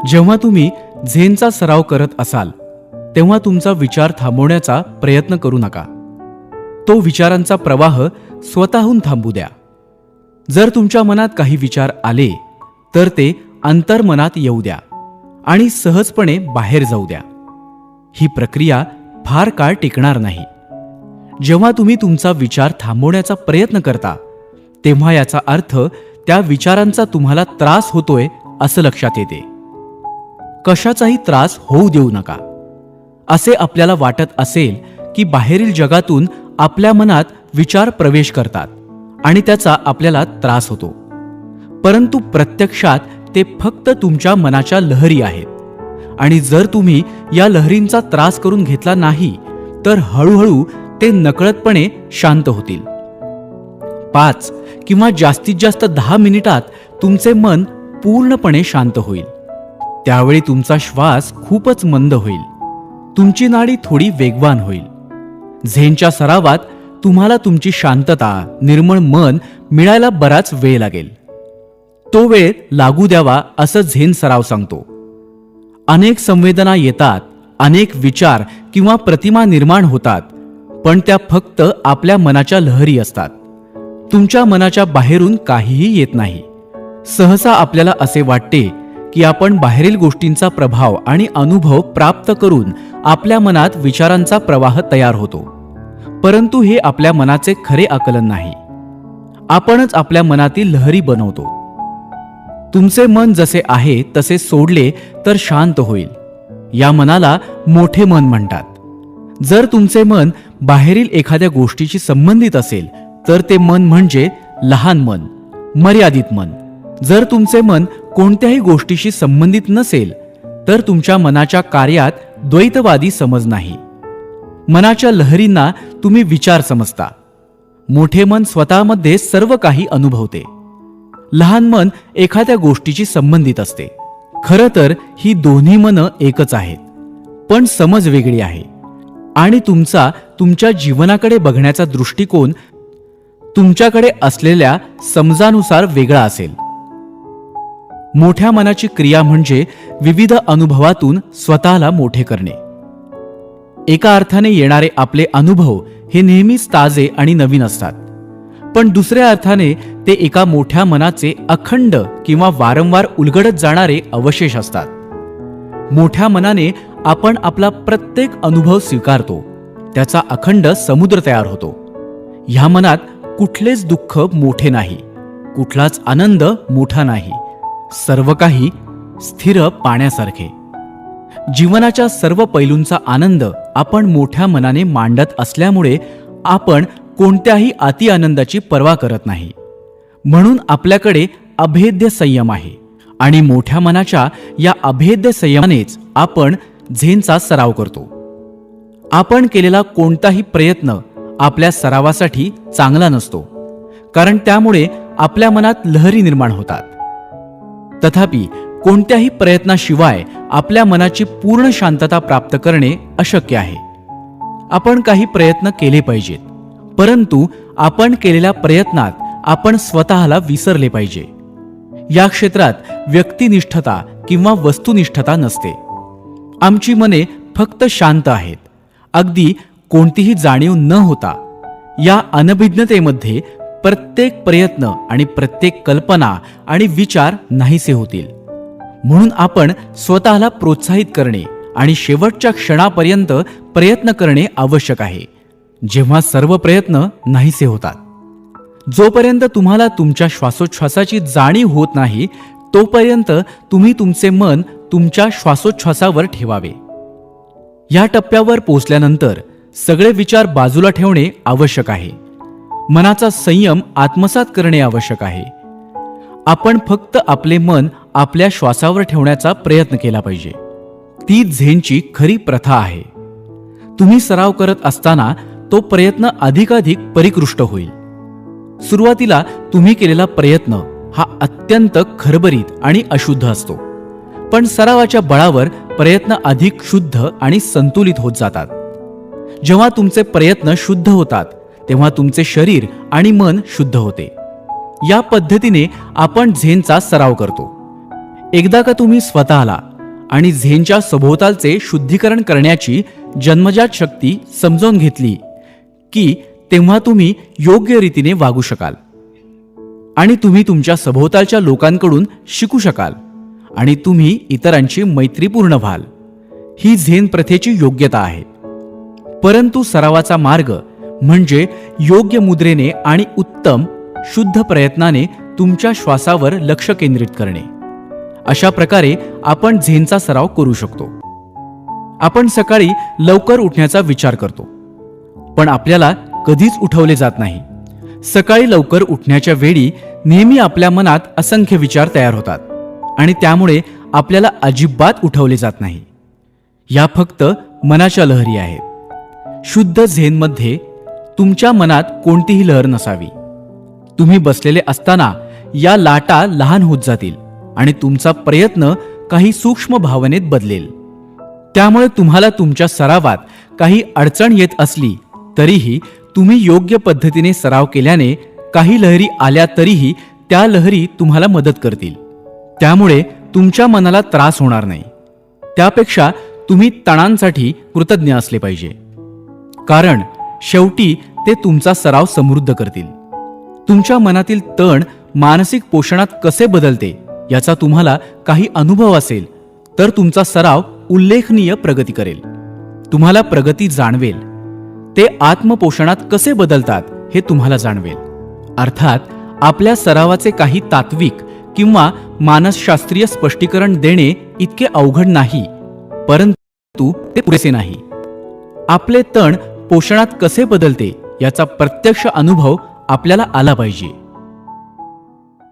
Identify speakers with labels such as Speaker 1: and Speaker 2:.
Speaker 1: जेव्हा तुम्ही झेनचा सराव करत असाल तेव्हा तुमचा विचार थांबवण्याचा प्रयत्न करू नका. तो विचारांचा प्रवाह स्वतःहून थांबू द्या. जर तुमच्या मनात काही विचार आले तर ते अंतर्मनात येऊ द्या आणि सहजपणे बाहेर जाऊ द्या. ही प्रक्रिया फार काळ टिकणार नाही. जेव्हा तुम्ही तुमचा विचार थांबवण्याचा प्रयत्न करता तेव्हा याचा अर्थ त्या विचारांचा तुम्हाला त्रास होतोय असं लक्षात येते. कशाचाही त्रास होऊ देऊ नका. असे आपल्याला वाटत असेल की बाहेरील जगातून आपल्या मनात विचार प्रवेश करतात आणि त्याचा आपल्याला त्रास होतो, परंतु प्रत्यक्षात ते फक्त तुमच्या मनाच्या लहरी आहेत आणि जर तुम्ही या लहरींचा त्रास करून घेतला नाही तर हळूहळू ते नकळतपणे शांत होतील. 5 किंवा जास्तीत जास्त 10 मिनिटात तुमचे मन पूर्णपणे शांत होईल. त्यावेळी तुमचा श्वास खूपच मंद होईल. तुमची नाडी थोडी वेगवान होईल. झेनच्या सरावात तुम्हाला तुमची शांतता, निर्मळ मन मिळायला बराच वेळ लागेल. तो वेळ लागू द्यावा असं झेन सराव सांगतो. अनेक संवेदना येतात, अनेक विचार किंवा प्रतिमा निर्माण होतात, पण त्या फक्त आपल्या मनाच्या लहरी असतात. तुमच्या मनाच्या बाहेरून काहीही येत नाही. सहसा आपल्याला असे वाटते की आपण बाहेरील गोष्टींचा प्रभाव आणि अनुभव प्राप्त करून आपल्या मनात विचारांचा प्रवाह तयार होतो, परंतु हे आपल्या मनाचे खरे आकलन नाही. आपणच आपल्या मनातील लहरी बनवतो. तुमचे मन जसे आहे तसे सोडले तर शांत होईल. या मनाला मोठे मन म्हणतात. जर तुमचे मन बाहेरील एखाद्या गोष्टीशी संबंधित असेल तर ते मन म्हणजे लहान मन, मर्यादित मन. जर तुमचे मन कोणत्याही गोष्टीशी संबंधित नसेल तर तुमच्या मनाच्या कार्यात द्वैतवादी समज नाही. मनाच्या लहरींना तुम्ही विचार समजता. मोठे मन स्वतःमध्ये सर्व काही अनुभवते. लहान मन एखाद्या गोष्टीशी संबंधित असते. खरं तर ही दोन्ही मनं एकच आहेत, पण समज वेगळी आहे आणि तुमच्या जीवनाकडे बघण्याचा दृष्टिकोन तुमच्याकडे असलेल्या समजानुसार वेगळा असेल. मोठ्या मनाची क्रिया म्हणजे विविध अनुभवातून स्वतःला मोठे करणे. एका अर्थाने येणारे आपले अनुभव हे नेहमीच ताजे आणि नवीन असतात, पण दुसऱ्या अर्थाने ते एका मोठ्या मनाचे अखंड किंवा वारंवार उलगडत जाणारे अवशेष असतात. मोठ्या मनाने आपण आपला प्रत्येक अनुभव स्वीकारतो. त्याचा अखंड समुद्र तयार होतो. ह्या मनात कुठलेच दुःख मोठे नाही, कुठलाच आनंद मोठा नाही. सर्व काही स्थिर पाण्यासारखे. जीवनाच्या सर्व पैलूंचा आनंद आपण मोठ्या मनाने मांडत असल्यामुळे आपण कोणत्याही अति आनंदाची पर्वा करत नाही. म्हणून आपल्याकडे अभेद्य संयम आहे आणि मोठ्या मनाच्या या अभेद्य संयमानेच आपण झेनचा सराव करतो. आपण केलेला कोणताही प्रयत्न आपल्या सरावासाठी चांगला नसतो, कारण त्यामुळे आपल्या मनात लहरी निर्माण होतात. तथापि कोणत्याही प्रयत्नाशिवाय आपल्या मनाची पूर्ण शांतता प्राप्त करणे अशक्य आहे. आपण काही प्रयत्न केले पाहिजेत, परंतु आपण केलेल्या प्रयत्नात आपण स्वतःला विसरले पाहिजे. या क्षेत्रात व्यक्तिनिष्ठता किंवा वस्तुनिष्ठता नसते. आमची मने फक्त शांत आहेत. अगदी कोणतीही जाणीव न होता या अनभिज्ञतेमध्ये प्रत्येक प्रयत्न आणि प्रत्येक कल्पना आणि विचार नाहीसे होतील. म्हणून आपण स्वतःला प्रोत्साहित करणे आणि शेवटच्या क्षणापर्यंत प्रयत्न करणे आवश्यक आहे, जेव्हा सर्व प्रयत्न नाहीसे होतात. जोपर्यंत तुम्हाला तुमच्या श्वासोच्छ्वासाची जाणीव होत नाही तोपर्यंत तुम्ही तुमचे मन तुमच्या श्वासोच्छ्वासावर ठेवावे. या टप्प्यावर पोहोचल्यानंतर सगळे विचार बाजूला ठेवणे आवश्यक आहे. मनाचा संयम आत्मसात करणे आवश्यक आहे. आपण फक्त आपले मन आपल्या श्वासावर ठेवण्याचा प्रयत्न केला पाहिजे. ती झेनची खरी प्रथा आहे. तुम्ही सराव करत असताना तो प्रयत्न अधिकाधिक परिकृष्ट होईल. सुरुवातीला तुम्ही केलेला प्रयत्न हा अत्यंत खरबरीत आणि अशुद्ध असतो, पण सरावाच्या बळावर प्रयत्न अधिक शुद्ध आणि संतुलित होत जातात. जेव्हा तुमचे प्रयत्न शुद्ध होतात तेव्हा तुमचे शरीर आणि मन शुद्ध होते. या पद्धतीने आपण झेनचा सराव करतो. एकदा का तुम्ही स्वतःला आणि झेनच्या सभोवतालचे शुद्धीकरण करण्याची जन्मजात शक्ती समजावून घेतली की तेव्हा तुम्ही योग्य रीतीने वागू शकाल आणि तुम्ही तुमच्या सभोवतालच्या लोकांकडून शिकू शकाल आणि तुम्ही इतरांची मैत्रीपूर्ण व्हाल. ही झेन प्रथेची योग्यता आहे. परंतु सरावाचा मार्ग म्हणजे योग्य मुद्रेने आणि उत्तम शुद्ध प्रयत्नाने तुमच्या श्वासावर लक्ष केंद्रित करणे. अशा प्रकारे आपण झेनचा सराव करू शकतो. आपण सकाळी लवकर उठण्याचा विचार करतो, पण आपल्याला कधीच उठवले जात नाही. सकाळी लवकर उठण्याच्या वेळी नेहमी आपल्या मनात असंख्य विचार तयार होतात आणि त्यामुळे आपल्याला अजिबात उठवले जात नाही. या फक्त मनाच्या लहरी आहेत. शुद्ध झेनमध्ये तुमच्या मनात कोणतीही लहर नसावी. तुम्ही बसलेले असताना या लाटा लहान होत जातील आणि तुमचा प्रयत्न काही सूक्ष्म भावनेत बदलेल. त्यामुळे तुम्हाला तुमच्या सरावात काही अडचण येत असली तरीही तुम्ही योग्य पद्धतीने सराव केल्याने काही लहरी आल्या तरीही त्या लहरी तुम्हाला मदत करतील. त्यामुळे तुमच्या मनाला त्रास होणार नाही. त्यापेक्षा तुम्ही तणांसाठी कृतज्ञ असले पाहिजे, कारण शेवटी ते तुमचा सराव समृद्ध करतील. तुमच्या मनातील तण मानसिक पोषणात कसे बदलते याचा तुम्हाला काही अनुभव असेल तर तुमचा सराव उल्लेखनीय प्रगती करेल. तुम्हाला प्रगती जाणवेल. ते आत्मपोषणात कसे बदलतात हे तुम्हाला जाणवेल. अर्थात आपल्या सरावाचे काही तात्विक किंवा मानसशास्त्रीय स्पष्टीकरण देणे इतके अवघड नाही, परंतु ते पुरेसे नाही. आपले तण पोषणात कसे बदलते याचा प्रत्यक्ष अनुभव आपल्याला आला पाहिजे.